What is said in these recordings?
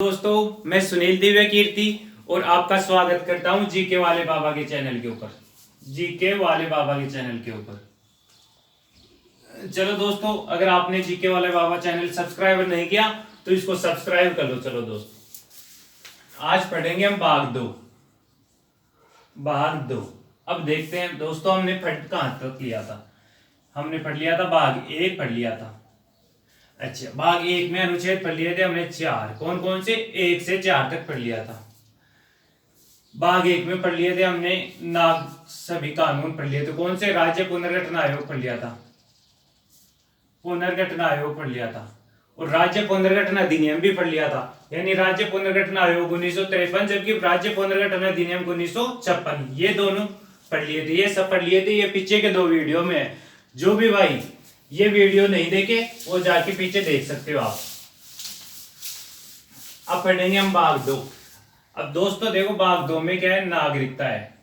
दोस्तों, मैं सुनील दिव्य कीर्ति और आपका स्वागत करता हूं जीके वाले बाबा के चैनल के ऊपर। जीके वाले बाबा के चैनल के ऊपर चलो दोस्तों, अगर आपने जीके वाले बाबा चैनल सब्सक्राइब नहीं किया तो इसको सब्सक्राइब कर लो। चलो दोस्तों, आज पढ़ेंगे हम भाग दो। अब देखते हैं दोस्तों, हमने पढ़ कहां तक लिया था। हमने पढ़ लिया था भाग एक पढ़ लिया था। अच्छा, भाग एक में अनुच्छेद पढ़ लिए थे हमने 4। कौन कौन से? 1 से 4 तक पढ़ लिया था। भाग एक में पढ़ लिए थे हमने नाग सभी कानून पढ़ लिए थे। कौन से? राज्य पुनर्गठन आयोग पढ़ लिया था। पुनर्गठन आयोग पढ़ लिया था और राज्य पुनर्गठन अधिनियम भी पढ़ लिया था। यानी राज्य पुनर्गठन आयोग 1953, जबकि राज्य पुनर्गठन अधिनियम 1956। ये दोनों पढ़ लिए थे, ये सब पढ़ लिए थे। ये पीछे के 2 वीडियो में है। जो भी भाई ये वीडियो नहीं देखे वो जाके पीछे देख सकते हो आप। अब पढ़ेंगे हम भाग 2। अब दोस्तों देखो, भाग 2 में क्या है? नागरिकता है।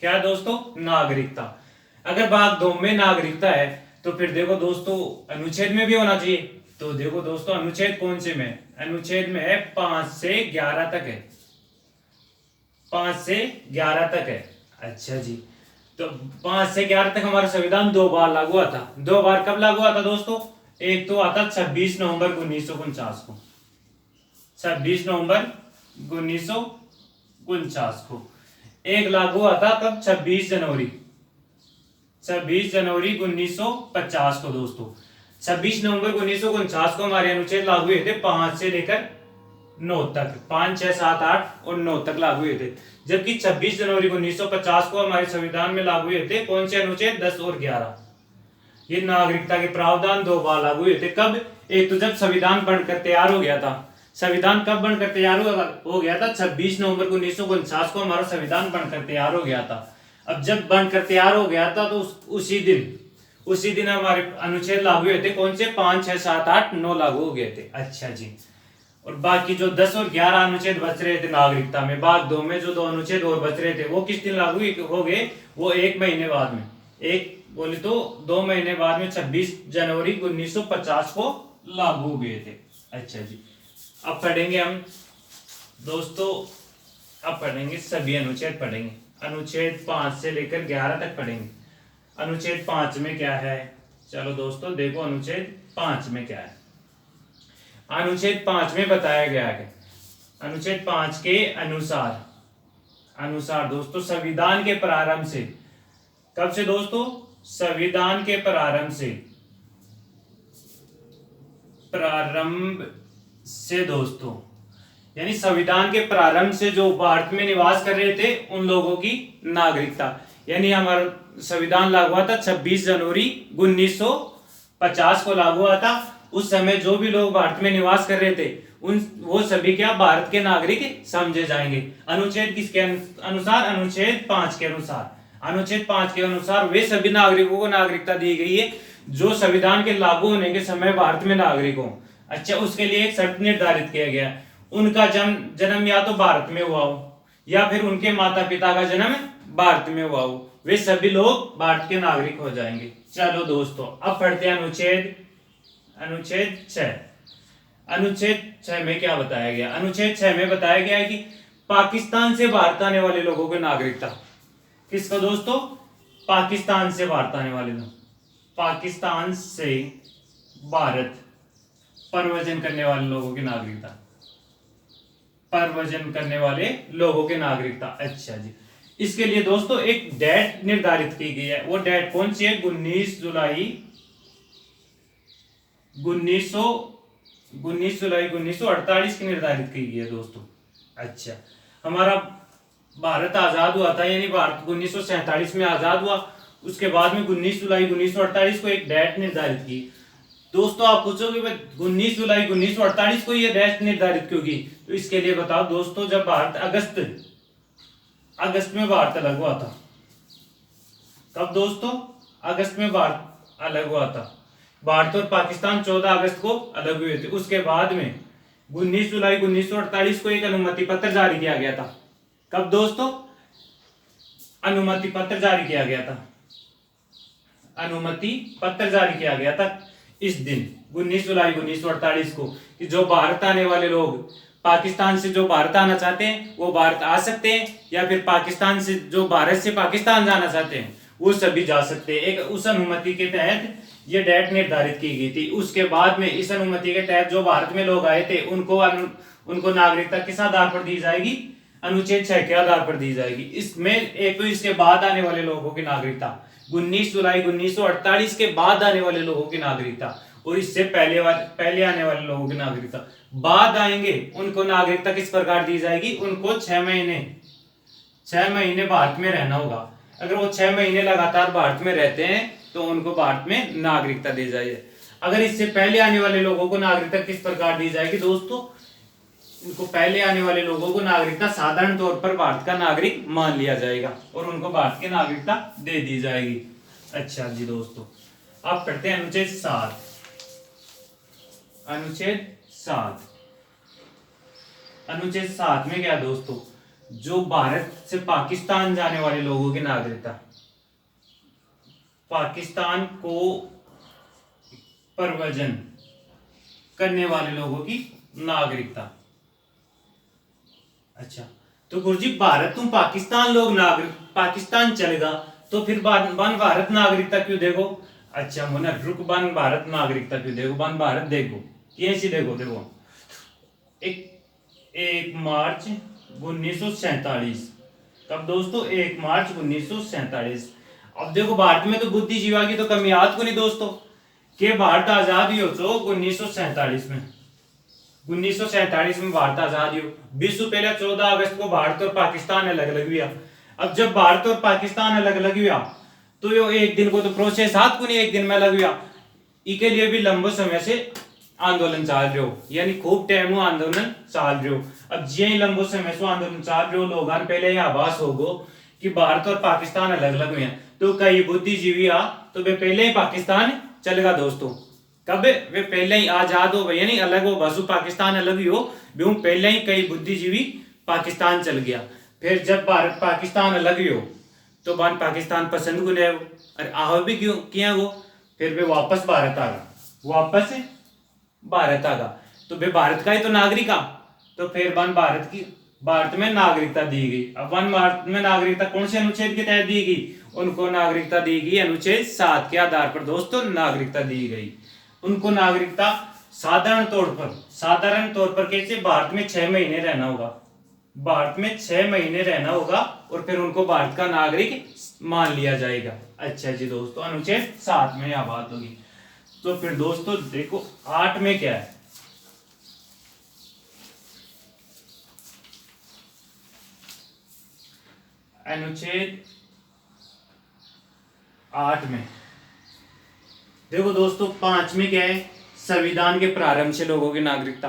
क्या दोस्तों? नागरिकता। अगर भाग 2 में नागरिकता है तो फिर देखो दोस्तों, अनुच्छेद में भी होना चाहिए। तो देखो दोस्तों, अनुच्छेद कौन से में? अनुच्छेद में है 5 से 11 तक है। 5 से 11 तक है। अच्छा जी, तो 5 से 11 तक हमारा संविधान 2 बार लागू हुआ था। 2 बार कब लागू हुआ था दोस्तों? एक तो आता 26 नवंबर 1949 को। 26 नवंबर 1949 को। एक लागू हुआ था तब 26 जनवरी 1950 को दोस्तों। 26 नवंबर 1949 को हमारे अनुच्छेद लागू हुए थे 5 से लेकर 9 तक। 5, 6, 7, 8 और 9 तक लागू हुए थे। जबकि 26 जनवरी 1950 को हमारे संविधान में लागू हुए थे कौन से अनुच्छेद? 10 और 11। ये नागरिकता के प्रावधान 2 बार लागू हुए थे। कब? एक तो जब संविधान बनकर तैयार हो गया था। संविधान कब बनकर तैयार हो गया था? 26 नवंबर 1949 को हमारा संविधान बनकर तैयार हो गया था। अब जब बनकर तैयार हो गया था तो उसी दिन हमारे अनुच्छेद लागू हुए थे। कौन से? 5, 6, 7, 8, 9 लागू हो गए थे। अच्छा जी, और बाकी जो 10 और 11 अनुच्छेद बच रहे थे नागरिकता में, भाग 2 में जो 2 अनुच्छेद और बच रहे थे वो किस दिन लागू हो गए? वो 1 महीने बाद में, एक बोले तो 2 महीने बाद में 26 जनवरी 1950 को लागू हो गए थे। अच्छा जी, अब पढ़ेंगे हम दोस्तों, अब पढ़ेंगे सभी अनुच्छेद पढ़ेंगे। अनुच्छेद 5 से लेकर 11 तक पढ़ेंगे। अनुच्छेद 5 में क्या है? चलो दोस्तों देखो, अनुच्छेद 5 में क्या है। अनुच्छेद 5 में बताया गया है, अनुच्छेद 5 के अनुसार दोस्तों, संविधान के प्रारंभ से, कब से दोस्तों? संविधान के प्रारंभ से दोस्तों, यानी संविधान के प्रारंभ से जो भारत में निवास कर रहे थे उन लोगों की नागरिकता। यानी हमारा संविधान लागू हुआ था 26 जनवरी 1950 को लागू हुआ था। उस समय जो भी लोग भारत में निवास कर रहे थे वो सभी क्या? भारत के नागरिक समझे जाएंगे। अनुच्छेद किसके अनुसार? अनुच्छेद 5 के अनुसार। अनुच्छेद 5 के अनुसार वे सभी नागरिकों को नागरिकता दी गई है जो संविधान के लागू होने के समय भारत में नागरिक हो। अच्छा, उसके लिए एक शर्त निर्धारित किया गया, उनका जन्म या तो भारत में हुआ हो या फिर उनके माता पिता का जन्म भारत में हुआ हो, वे सभी लोग भारत के नागरिक हो जाएंगे। चलो दोस्तों, अब पढ़ते हैं अनुच्छेद 6। अनुच्छेद 6 में क्या बताया गया? अनुच्छेद 6 में बताया गया है कि पाकिस्तान से भारत आने वाले लोगों को नागरिकता। किसको दोस्तों? पाकिस्तान से भारत आने वाले लोग, पाकिस्तान से भारत परवजन करने वाले लोगों की नागरिकता, परवजन करने वाले लोगों की नागरिकता। अच्छा जी, इसके लिए दोस्तों एक डेट निर्धारित की गई है। वो डेट कौन सी है? 19 जुलाई 1948 की निर्धारित की गई है दोस्तों। अच्छा, हमारा भारत आजाद हुआ था, यानी भारत 1947 में आजाद हुआ। उसके बाद में 19 जुलाई 1948 को एक डेट निर्धारित की। दोस्तों आप पूछोगे 19 जुलाई 1948 को ये डेट निर्धारित क्यों की? तो इसके लिए बताओ दोस्तों, जब भारत अगस्त में भारत अलग हुआ था। कब दोस्तों? अगस्त में भारत अलग हुआ था। भारत और पाकिस्तान 14 अगस्त को अलग हुए थे। उसके बाद में 19 जुलाई 1948 को एक अनुमति पत्र जारी किया गया था। कब दोस्तों? अनुमति पत्र जारी किया गया था। अनुमति पत्र जारी किया गया था। इस दिन 19 जुलाई 1948 को कि जो भारत आने वाले लोग पाकिस्तान से जो भारत आना चाहते हैं वो भारत आ सकते हैं, या फिर पाकिस्तान से जो भारत से पाकिस्तान जाना चाहते हैं वो सभी जा सकते हैं। एक उस अनुमति के तहत ये डेट निर्धारित की गई थी। उसके बाद में इस अनुमति के तहत जो भारत में लोग आए थे उनको नागरिकता किस आधार पर दी जाएगी? अनुच्छेद 6 के आधार पर दी जाएगी। इसमें एक तो इसके बाद आने वाले लोगों की नागरिकता 19 जुलाई 1948 के बाद आने वाले लोगों की नागरिकता, और इससे पहले आने वाले लोगों की नागरिकता। बाद आएंगे उनको नागरिकता किस प्रकार दी जाएगी? उनको 6 महीने भारत में रहना होगा। अगर वो 6 महीने लगातार भारत में रहते हैं तो उनको भारत में नागरिकता दी जाएगी। अगर इससे पहले आने वाले लोगों को नागरिकता किस प्रकार दी जाएगी दोस्तों? इनको पहले आने वाले लोगों को नागरिकता साधारण तौर पर भारत का नागरिक मान लिया जाएगा और उनको भारत की नागरिकता दे दी जाएगी। अच्छा जी दोस्तों, अब पढ़ते हैं अनुच्छेद 7। अनुच्छेद 7 में क्या दोस्तों? जो भारत से पाकिस्तान जाने वाले लोगों की नागरिकता, पाकिस्तान को प्रव्रजन करने वाले लोगों की नागरिकता। अच्छा, तो गुरुजी भारत तुम पाकिस्तान लोग नागरिक पाकिस्तान चलेगा तो फिर बन भारत नागरिकता क्यों देखो? अच्छा मोना रुक, बन भारत नागरिकता क्यों देखो? बन भारत देखो कैसे देखो 1 मार्च 1947। कब दोस्तों? 1 मार्च 1947। अब देखो भारत में तो बुद्धिजीवा की तो कमी याद को नहीं दोस्तों कि भारत आजाद ही हो तो 1947 में 1947 में भारत आजादी हो। विश्व पहले 14 अगस्त को भारत और पाकिस्तान अलग अलग हुआ। अब जब भारत और पाकिस्तान अलग अलग हुआ तो यो एक दिन को तो प्रोसेस हाथ को नहीं एक दिन में अलग हुआ। इसके लिए भी लंबे समय से आंदोलन चल रहे हो, यानी खूब टाइम आंदोलन चल रहे हो। अब जे लंबे समय से आंदोलन चल रहे हो लोग पहले यह आभास होगो कि भारत और पाकिस्तान अलग अलग हुए, तो कई बुद्धिजीवी आ तो वे पहले ही पाकिस्तान चलेगा दोस्तों। कब? वे पहले ही आजाद हो यानी अलग हो बसु पाकिस्तान अलग ही हो भी पहले ही कई बुद्धिजीवी पाकिस्तान चल गया। फिर जब भारत पाकिस्तान अलग ही हो तो बान पाकिस्तान पसंद को ले अरे आहो भी क्यों किया वो, फिर वे वापस भारत आ गया तो वे भारत का ही तो नागरिक आ, तो फिर वन भारत में नागरिकता दी गई। अब वन भारत में नागरिकता कौन से अनुच्छेद के तहत दी गई? उनको नागरिकता दी गई अनुच्छेद 7 के आधार पर दोस्तों नागरिकता दी गई। उनको नागरिकता साधारण तौर पर कैसे? भारत में 6 महीने रहना होगा, भारत में 6 महीने रहना होगा और फिर उनको भारत का नागरिक मान लिया जाएगा। अच्छा जी दोस्तों, अनुच्छेद 7 में यह बात होगी। तो फिर दोस्तों देखो 8 में क्या है? अनुच्छेद 8 में देखो दोस्तों 5 में क्या है? संविधान के प्रारंभ से लोगों की नागरिकता।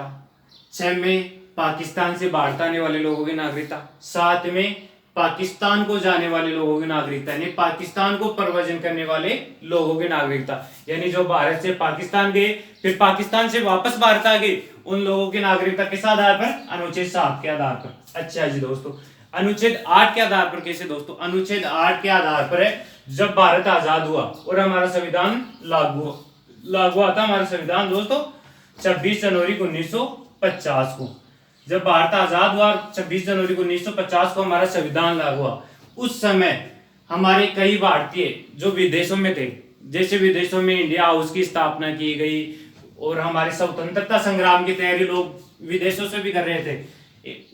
6 में पाकिस्तान से भारत आने वाले लोगों की नागरिकता। 7 में पाकिस्तान को जाने वाले लोगों की नागरिकता, यानी पाकिस्तान को प्रव्रजन करने वाले लोगों की नागरिकता, यानी जो भारत से पाकिस्तान गए फिर पाकिस्तान से वापस भारत आ गए उन लोगों की नागरिकता किस आधार पर? अनुच्छेद 7 के आधार पर। अच्छा जी दोस्तों, अनुच्छेद 8 के आधार पर कैसे दोस्तों? अनुच्छेद 8 के आधार पर है जब भारत आजाद हुआ और हमारा संविधान लागू हुआ था। हमारा संविधान दोस्तों 26 जनवरी 1950 को जब भारत आजाद हुआ, 26 जनवरी 1950 को हमारा संविधान लागू हुआ। उस समय हमारे कई भारतीय जो विदेशों में थे, जैसे विदेशों में इंडिया हाउस की स्थापना की गई और हमारे स्वतंत्रता संग्राम की तैयारी लोग विदेशों से भी कर रहे थे।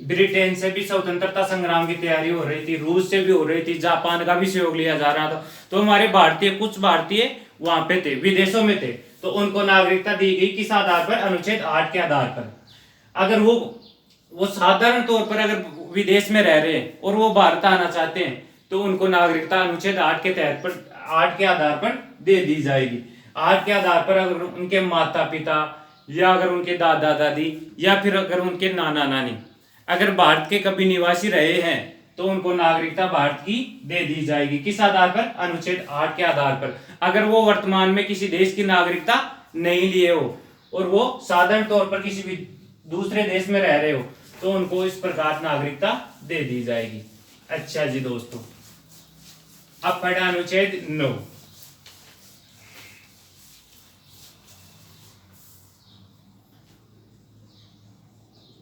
ब्रिटेन से भी स्वतंत्रता संग्राम की तैयारी हो रही थी, रूस से भी हो रही थी, जापान का भी सहयोग लिया जा रहा था। तो हमारे कुछ भारतीय वहां पे थे, विदेशों में थे, तो उनको नागरिकता दी गई किस आधार पर? अनुच्छेद 8 के आधार पर। अगर वो साधारण तौर पर अगर विदेश में रह रहे हैं और वो भारत आना चाहते हैं तो उनको नागरिकता अनुच्छेद 8 के तहत पर 8 के आधार पर दे दी जाएगी। 8 के आधार पर अगर उनके माता पिता या अगर उनके दादा दादी या फिर अगर उनके नाना नानी अगर भारत के कभी निवासी रहे हैं तो उनको नागरिकता भारत की दे दी जाएगी। किस आधार पर? अनुच्छेद 8 के आधार पर। अगर वो वर्तमान में किसी देश की नागरिकता नहीं लिए हो और वो साधारण तौर पर किसी भी दूसरे देश में रह रहे हो तो उनको इस प्रकार नागरिकता दे दी जाएगी। अच्छा जी दोस्तों, अब पढ़ा अनुच्छेद 9।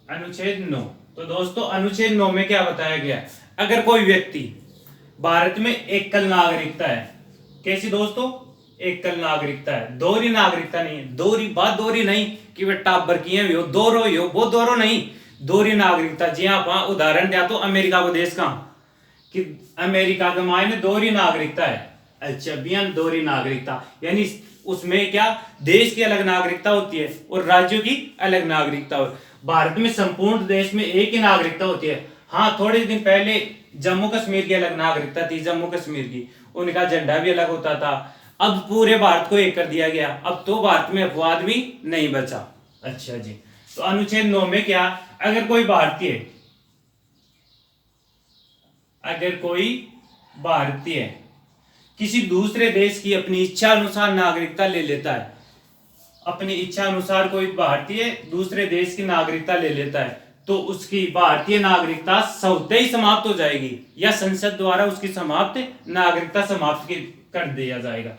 अनुच्छेद 9। तो दोस्तों अनुच्छेद 9 में क्या बताया गया, अगर कोई व्यक्ति भारत में एकल नागरिकता है, कैसी दोस्तों, एकल नागरिकता है, दोहरी नागरिकता नहीं है, दोहरी बात दोहरी नहीं कि वे टाबर किए भी हो, दोहरो ही हो, वो दोहरो नहीं, दोहरी नागरिकता। जी हाँ, उदाहरण दिया तो अमेरिका को देश का कि अमेरिका के मायने दोहरी नागरिकता है। अच्छा बियन दोहरी नागरिकता यानी उसमें क्या देश की अलग नागरिकता होती है और राज्यों की अलग नागरिकता होती है। भारत में संपूर्ण देश में एक ही नागरिकता होती है। हाँ, थोड़े दिन पहले जम्मू कश्मीर की अलग नागरिकता थी, जम्मू कश्मीर की, उनका झंडा भी अलग होता था। अब पूरे भारत को एक कर दिया गया, अब तो भारत में अपवाद भी नहीं बचा। अच्छा जी, तो अनुच्छेद 9 में क्या, अगर कोई भारतीय किसी दूसरे देश की अपनी इच्छा अनुसार नागरिकता ले लेता है, अपनी इच्छा अनुसार कोई भारतीय दूसरे देश की नागरिकता ले लेता है, तो उसकी भारतीय नागरिकता स्वतः ही समाप्त हो जाएगी या संसद द्वारा उसकी नागरिकता समाप्त कर दिया जाएगा।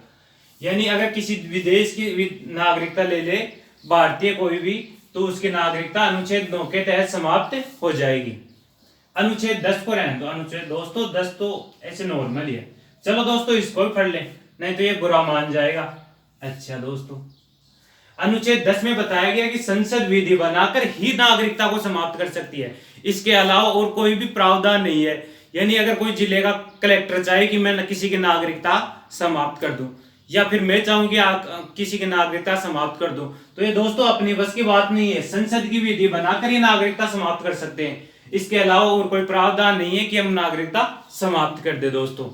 यानी अगर किसी विदेश की नागरिकता ले ले भारतीय कोई भी, तो उसकी नागरिकता अनुच्छेद 9 के तहत समाप्त हो जाएगी। अनुच्छेद 10 को रहने दो। अनुच्छेद दोस्तों 10 तो ऐसे नॉर्मल ही है, चलो दोस्तों इसको भी पढ़ लें, नहीं तो ये बुरा मान जाएगा। अच्छा दोस्तों, अनुच्छेद 10 में बताया गया कि संसद विधि बनाकर ही नागरिकता को समाप्त कर सकती है, इसके अलावा और कोई भी प्रावधान नहीं है। यानी अगर कोई जिले का कलेक्टर चाहे कि मैं किसी की नागरिकता समाप्त कर दूं, या फिर मैं चाहूं कि किसी की नागरिकता समाप्त कर दूं, तो ये दोस्तों अपनी बस की बात नहीं है। संसद की विधि बनाकर ही नागरिकता समाप्त कर सकते हैं, इसके अलावा और कोई प्रावधान नहीं है कि हम नागरिकता समाप्त कर दे। दोस्तों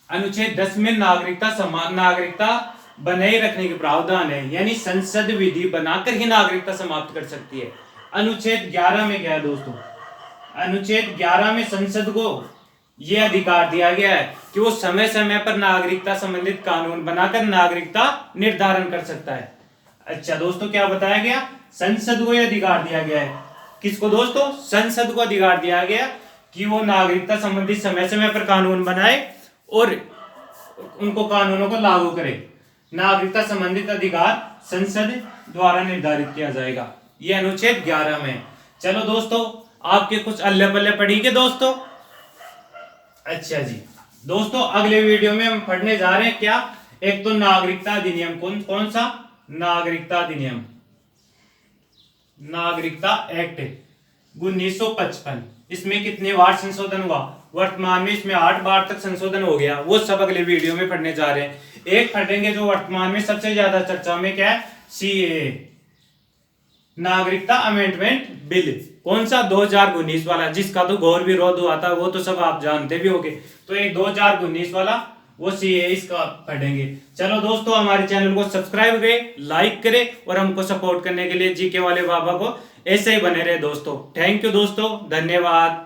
अनुच्छेद 10 में नागरिकता बनाए रखने के प्रावधान है, यानी संसद विधि बनाकर ही नागरिकता समाप्त कर सकती है। अनुच्छेद 11 में क्या है दोस्तों, अनुच्छेद 11 में संसद को यह अधिकार दिया गया है कि वो समय समय पर नागरिकता संबंधित कानून बनाकर नागरिकता निर्धारण कर सकता है। अच्छा दोस्तों, क्या बताया गया, संसद को यह अधिकार दिया गया है, किसको दोस्तों, संसद को अधिकार दिया गया कि वो नागरिकता संबंधित समय समय पर कानून बनाए और उनको कानूनों को लागू करे। नागरिकता संबंधित अधिकार संसद द्वारा निर्धारित किया जाएगा, ये अनुच्छेद 11 में। चलो दोस्तों, आपके कुछ अल्ले पल्ले पढ़ी के दोस्तों। अच्छा जी दोस्तों, अगले वीडियो में हम पढ़ने जा रहे हैं क्या, एक तो नागरिकता अधिनियम, कौन सा, नागरिकता अधिनियम, नागरिकता एक्ट 1955। इसमें कितने बार संशोधन हुआ, वर्तमान में इसमें 8 बार तक संशोधन हो गया, वो सब अगले वीडियो में पढ़ने जा रहे हैं। एक पढ़ेंगे जो वर्तमान में सबसे ज्यादा चर्चा में क्या है, सीएए, नागरिकता अमेंडमेंट बिल, कौन सा, 2019 वाला, जिसका तो घोर विरोध हुआ था, वो तो सब आप जानते भी होंगे। तो एक 2019 वाला वो सीएए, इसका पढ़ेंगे। चलो दोस्तों, हमारे चैनल को सब्सक्राइब करें, लाइक करें और हमको सपोर्ट करने के लिए जीके वाले बाबा को ऐसे ही बने रहे दोस्तों। थैंक यू दोस्तों, धन्यवाद।